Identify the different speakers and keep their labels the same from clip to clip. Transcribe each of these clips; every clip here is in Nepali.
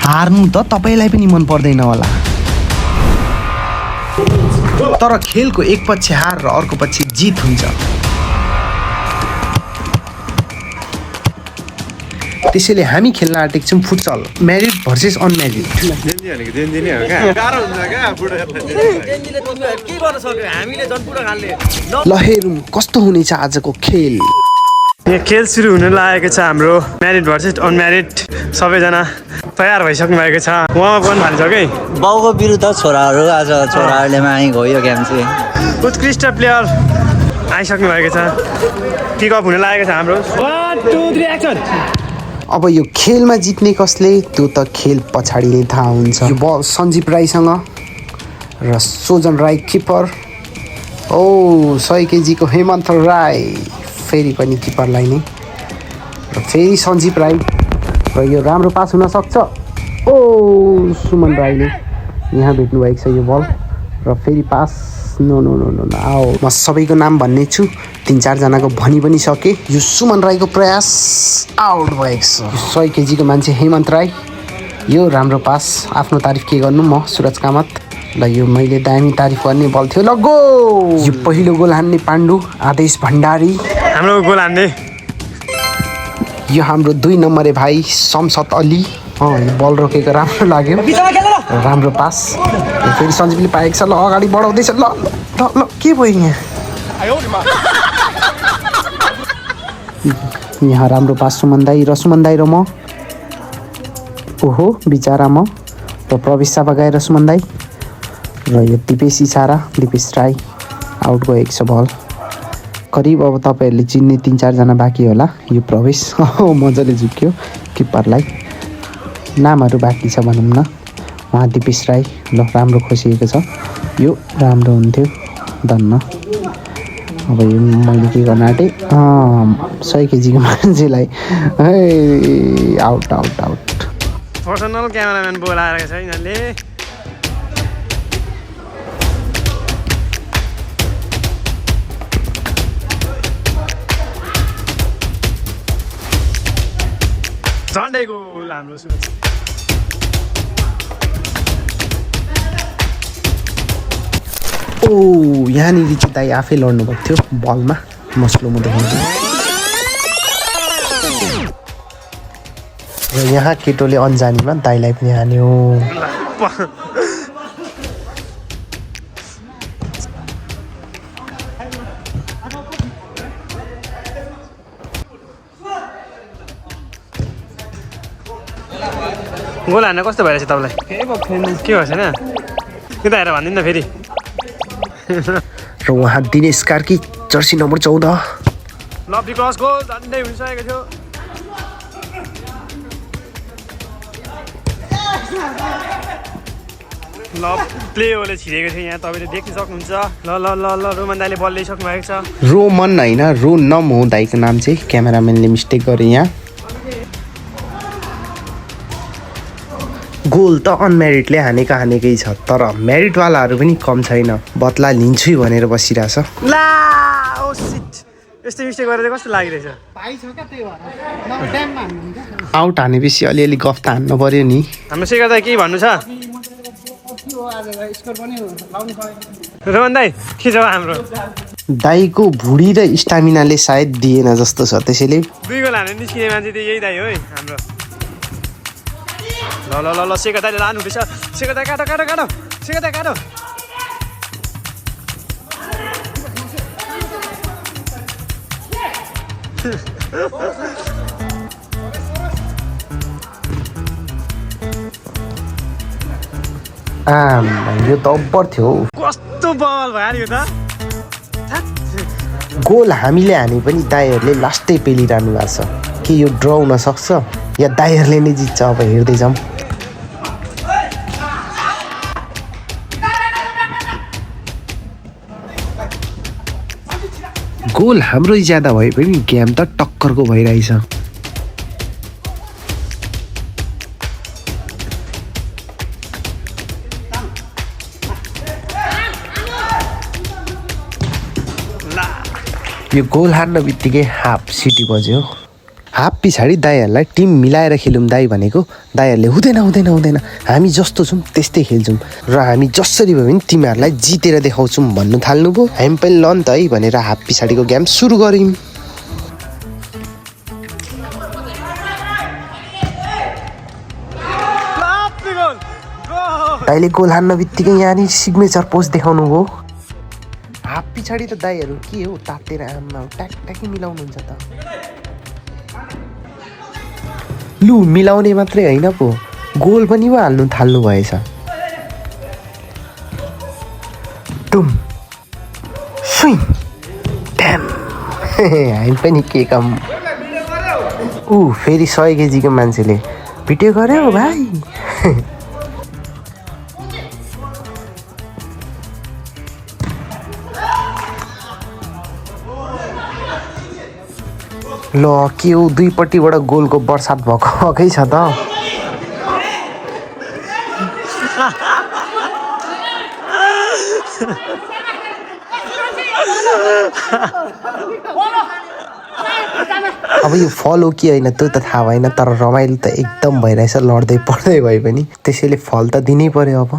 Speaker 1: हार्नु त तपाईलाई पनि मन पर्दैन होला, तर खेलको एक पक्ष हार र अर्को पक्ष जित हुन्छ। त्यसैले हामी खेल्न आँटेको छौँ फुटसल, म्यारिड भर्सेस अनम्यारिड। ल हेरौँ कस्तो हुनेछ आजको खेल।
Speaker 2: यहाँ खेल सुरु हुन लागेको छ हाम्रो म्यारिड भर्सेस अनम्यारिड। सबैजना तयार भइसक्नु भएको छ। उहाँमा पनि थालिसक्यो है।
Speaker 3: बाउको विरुद्ध छोराहरू, आज छोराहरूले मागेको हो यो गेम चाहिँ।
Speaker 2: उत्कृष्ट प्लेयर आइसक्नु भएको छ। किकअप हुन लागेको छ हाम्रो। 1 2 3 एक्सन।
Speaker 1: अब यो खेलमा जित्ने कसले त्यो त खेल पछाडि नै थाहा हुन्छ। यो बल सञ्जीव राईसँग र सोजन राई किपर। ओ 100 केजीको हेमन्त राई फेरि पनि किपरलाई नै, र फेरि सञ्जीव राई, र यो राम्रो पास हुन सक्छ। ओ सुमन राईले यहाँ भेट्नु भएको छ यो बल, र फेरि pass. No no no no आओ, म सबैको नाम भन्ने छु, 3-4 जनाको भनि पनि सके। यो सुमन राईको प्रयास आउट भएको छ। 100 केजीको मान्छे हेमन्त राई, यो राम्रो पास। आफ्नो तारिफ के गर्नु म सुरज कामत। ल यो मैले दामी तारिफ गर्ने बल थियो। ल गोल, यो पहिलो गोल हान्ने पाण्डु आदेश भण्डारी,
Speaker 2: हाम्रो गोल हान्ने।
Speaker 1: यो हाम्रो 2 नम्बरे भाइ शमशद अली। यो बल रोकेको राम्रो लाग्यो, राम्रो पास। फेरि सञ्जीवले पाएको छ। ल अगाडि बढाउँदैछ। ल ल ल के भयो यहाँ राम्रो पास सुमन दाई र सुमन दाई र म। ओहो बिचारा म र प्रवेश सापा गएर सुमन दाई, र यो दिपेश इसारा, दिपेश राई आउट गएको छ बल। करिब अब तपाईँहरूले चिन्ने 3-4 जना बाँकी होला। यो प्रवेश मजाले झुक्यो किपरलाई, नामहरू बाँकी छ भनौँ न। उहाँ दिपेश राई, ल राम्रो खोसिएको छ, यो राम्रो हुन्थ्यो धन्न। अब यो मैले के गर्न आँटेँ, 100 केजीको मान्छेलाई out out out.
Speaker 2: Personal cameraman बोलाएर छ यिनीहरूले। झन्डै गोल हाम्रो सुरज।
Speaker 1: ओ यहाँनिर चाहिँ दाइ आफै लड्नु भएको थियो बलमा, मसलो म देखाउँछु। र यहाँ केटोले अन्जानीमा दाइलाई पनि हान्यो।
Speaker 2: गोल हान्न कस्तो भइरहेछ तपाईँलाई? के भएछ होइन? यता हेरेर भनिदिनु न फेरि।
Speaker 1: र उहाँ Dinesh Karki Jersey number 14।
Speaker 2: Lovely cross goal झन्डै हुनिसकेको थियो। ल प्ले ओले छिरेको थियो यहाँ, तपाईँले देख्न सक्नुहुन्छ। ल ल ल ल रोमन दाइले बल ल्याइसक्नु भएको छ।
Speaker 1: रोमन होइन रो नम हो दाइको नाम चाहिँ, क्यामेराम्यानले मिस्टेक गरे यहाँ। गोल त अनम्यारिडले हानेकै छ, तर म्यारिडवालाहरू पनि कम छैन, बदला लिन्छु भनेर बसिरहेछ।
Speaker 2: ला ओ सिट, यस्तो मिस्टेक गरेर कस्तो लागिरहेछ?
Speaker 1: आउट हानेपछि अलिअलि गफ त हान्नु पर्यो नि।
Speaker 2: हाम्रो शेखर दाइ केही भन्नु छ? रोमन दाइ के छ हाम्रो?
Speaker 1: दाइको भुँडी र स्टामिनाले सायद दिएन जस्तो छ, त्यसैले
Speaker 2: 2 गोल हानेर निस्किने मान्छे त यही दाइ हो है हाम्रो। ल ल ल ल शेखर दाइले लानु हुँदैछ। शेखर दाइ काटो काटो काटो, शेखर दाइ काटो।
Speaker 1: यो त अब्बर थियो।
Speaker 2: कस्तो बल भयो यो त।
Speaker 1: गोल हामीले हाने पनि दाइहरूले लास्टै पेलिरहनु भएको छ। के यो ड्र हुन सक्छ या दाइहरूले नै जित्छ? अब हेर्दै जाउँ। गोल हाम्रो ज्यादा भए पनि गेम त टक्करको भइरहेछ। यो गोल हान्न बित्तिकै हाफ सिटी बज्यो। हाफ पछाडि दाईहरूलाई टिम मिलाएर खेलौँ दाई भनेको दाईहरूले हुँदैन हुँदैन हुँदैन हामी जस्तो छौँ त्यस्तै खेल्छौँ र हामी जसरी भए पनि तिमीहरूलाई जितेर देखाउँछौँ भन्नु थाल्नुभयो हामी पनि ल नि त है भनेर हाफ पछाडिको गेम सुरु गऱ्यौँ दाइले गोल हान्न बित्तिकै यहाँनिर सिग्नेचर पोस्ट देखाउनु भयो हाफ पछाडि त दाईहरू के हो तातेर आमा ट्याकट्याकै मिलाउनुहुन्छ त लु मिलाउने मात्रै होइन पो गोल पनि पो हाल्नु थाल्नु भएछ टुम स्विङ ड्याम हामी पनि के काम फेरि 100 केजीको मान्छेले भिडियो गर्यो भाइ ल के हो दुईपट्टिबाट गोलको बर्सात भएकै छ त अब यो फल हो कि होइन त्यो त थाहा भएन तर रमाइलो त एकदम भइरहेछ लड्दै पढ्दै भए पनि त्यसैले फल त दिनै पर्यो अब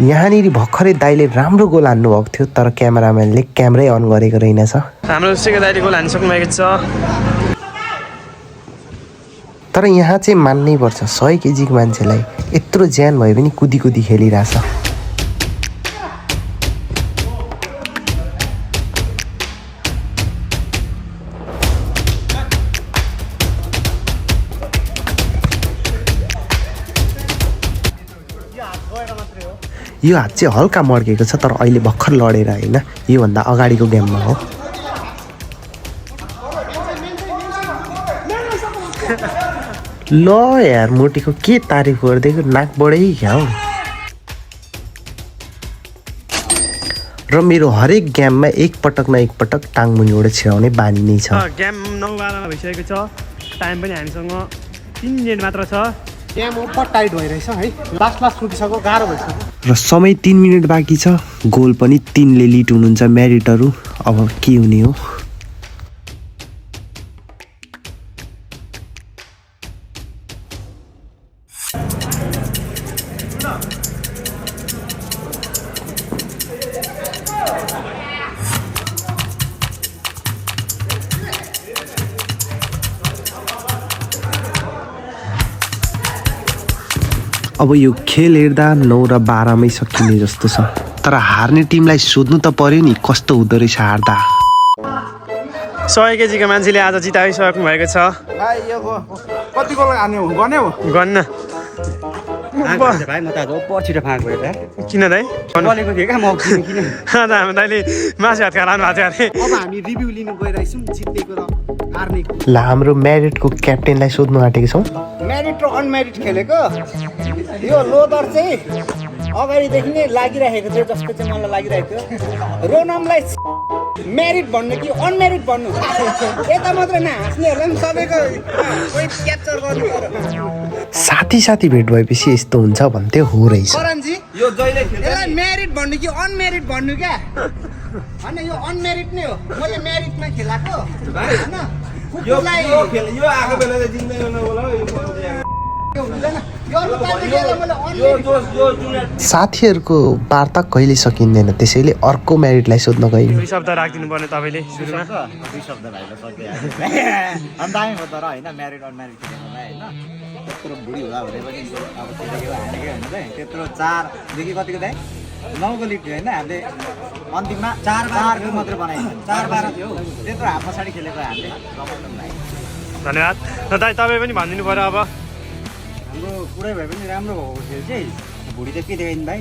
Speaker 1: यहाँनिर भर्खरै दाइले राम्रो गोल हान्नुभएको थियो तर क्यामेराम्यानले क्यामेरै अन गरेको रहेनछ
Speaker 2: हाम्रो सुके दाइले गोल हान्नु सक्नुभएको छ
Speaker 1: तर यहाँ चाहिँ मान्नै पर्छ 100 केजीको मान्छेलाई यत्रो ज्यान भए पनि कुदी कुदी खेलिरहेछ यो हात चाहिँ हल्का मड्केको छ तर अहिले भर्खर लडेर होइन योभन्दा अगाडिको गेममा हो ल यार मोटीको के तारिफ गरिदिएको नाकबाटै घ्याउ र मेरो हरेक गेममा एकपटक न एकपटक टाङमुनिबाट छिराउने बानी नै छ
Speaker 2: गेम 9-12 भइसकेको छ टाइम पनि हामीसँग 3 मिनेट मात्र छ
Speaker 4: गेम ओभर टाइट भइरहेछ है लास्ट फुटिसक्यो गाह्रो भइसक्यो
Speaker 1: र समय 3 मिनेट बाँकी छ गोल पनि 3 ले लिड हुनुहुन्छ म्यारिटहरू अब के हुने हो अब यो खेल हेर्दा 9 र 12 मै सकिने जस्तो छ तर हार्ने टिमलाई सोध्नु त पर्यो नि कस्तो हुँदो रहेछ हार्दा
Speaker 2: 100 केजीको मान्छेले आज जिताइसक्नु भएको छ
Speaker 4: कति गोल हान्ने हो गर्ने हो
Speaker 2: गन्न
Speaker 3: भाइ म त आज पछि त फाँक भयो त
Speaker 2: किन दाइ
Speaker 3: बोलेको थिए क्या म किन
Speaker 2: आज हाम्रो दाइले मासु हात खानु भएको थियो अरे
Speaker 4: अब हामी रिभ्यू लिनु गइरहेछौँ जित्नेको र हार्नेको
Speaker 1: ल हाम्रो म्यारिटको क्याप्टेनलाई सोध्नु आँटेको छौँ
Speaker 5: म्यारिट र अनम्यारिट खेलेको यो लोदर चाहिँ अगाडिदेखि नै लागिरहेको थियो जस्तो चाहिँ मलाई लागिरहेको थियो रोनमलाई म्यारिट भन्नु कि अनम्यारिट भन्नु यता मात्र नहाँस्नेहरूलाई पनि सबैको क्याप्चर गर्नु पर्यो
Speaker 1: साथी भेट भएपछि यस्तो हुन्छ भन्थ्यो हो रहेछ
Speaker 5: करणजी यो जहिले यसलाई म्यारिट भन्नु कि अनम्यारिट भन्नु क्या होइन यो अनम्यारिट नै हो मैले म्यारिटमा खेलाएको होइन यो आएको बेला चाहिँ जित्दैन होला
Speaker 1: साथीहरूको वार्ता कहिले सकिँदैन त्यसैले अर्को म्यारिटलाई सोध्न गयौँ
Speaker 2: 2 शब्द राखिदिनु पर्ने तपाईँले सुरुमा
Speaker 3: 2 शब्द भाइले सकिहाल्यो अनि दामी हो तर होइन म्यारिड अनम्यारिड खेल्नुलाई होइन त्यत्रो बुढी हुँदा हुँदै पनि अब केटाकेटा हानेकै हुन्छ है त्यत्रो 4 देखि कतिको दाइ 9 को लिड थियो होइन हामीले अन्तिममा 4 को मात्रै बनाइन्छ 4-12 थियो त्यत्रो हाफ पछाडि खेलेको हामीले
Speaker 2: धन्यवाद र दाइ तपाईँ पनि भनिदिनु पर्यो अब
Speaker 3: हाम्रो पुरै भए पनि राम्रो भएको थियो चाहिँ भुँडी त के देखाइन् भाइ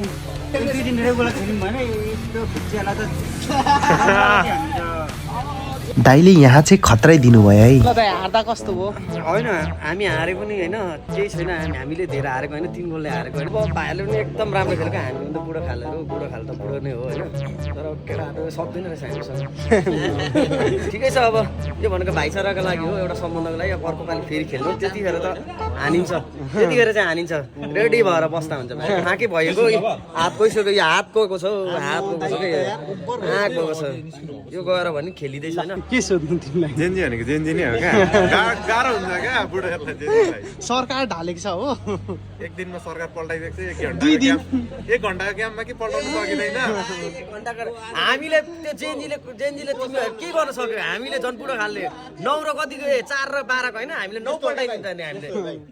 Speaker 3: 2 दिन रेगुलर खेल्यौँ भने यस्तो खुच्चियालाई त
Speaker 1: दाइले यहाँ चाहिँ खतरै दिनुभयो है।
Speaker 4: ल दाइ हार्दा कस्तो हो?
Speaker 2: होइन हामी हारे पनि होइन केही छैन, हामीले धेरै हारेको होइन, 3 गोलले हारेको होइन। अब भाइहरूले पनि एकदम राम्रो खेलेको, हामी पनि त बुढो खालहरू, बुढो खाल त बुढो नै हो होइन, तर केटाहरू सक्दैन रहेछ हामीसँग। ठिकै छ, अब यो भनेको भाइचाराको लागि हो, एउटा सम्बन्धको लागि। अब अर्को पालि फेरि खेल्नु, त्यतिखेर त हानिन्छ, त्यतिखेर चाहिँ हानिन्छ, रेडी भएर बस्दा हुन्छ। फाँके भएको हात गइसक्यो, यो हात गएको छ, हात गएको छ कि हात गएको छ, यो गएर भने खेलिँदैछ होइन।
Speaker 4: के सोध्नु तिमीलाई?
Speaker 6: जेन्जी भनेको जेन्जी नै हो क्या, गाह्रो हुन्छ क्या बुढोहरूलाई जेन्जीलाई।
Speaker 4: सरकार ढालेको छ हो।
Speaker 6: एक दिनमा सरकार पल्टाइदिएको छ, 1 घन्टाको क्याम्पमा के पल्टाउनु सकिँदैन।
Speaker 2: हामीले त्यो जेन्जीले तिमीहरू के गर्न सक्यो? हामीले झन् बुढो खालले 9 र कतिको 4 र 12 को होइन, हामीले 9 पल्टाइदिन्छ नि हामीले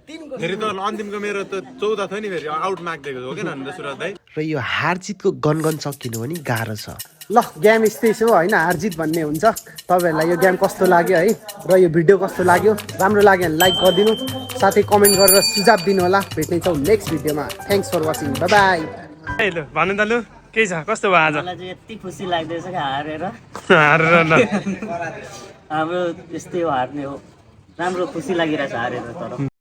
Speaker 2: 3
Speaker 6: फेरि त अन्तिमको मेरो त 14 थियो नि, फेरि आउट माग्दिएको हो क्या त सुरज दाइ।
Speaker 1: र यो हार जितको गनगन सकिनु पनि गाह्रो छ।
Speaker 4: ल गेम यस्तै छ होइन, हारजित भन्ने हुन्छ। तपाईँहरूलाई यो गेम कस्तो लाग्यो है, र यो भिडियो कस्तो लाग्यो? राम्रो लाग्यो भने लाइक गरिदिनु, साथै कमेन्ट गरेर सुझाव दिनु होला। भेट्ने छौँ नेक्स्ट भिडियोमा। Thanks for watching, bye bye.
Speaker 2: ए लु भन्नु त लु, के छ, कस्तो भयो आज?
Speaker 7: मलाई चाहिँ यति खुसी लाग्दैछ क्या हारेर।
Speaker 2: हारेर ल
Speaker 7: हाम्रो यस्तै हो, हार्ने हो। राम्रो खुसी लागिरहेछ हारेर तर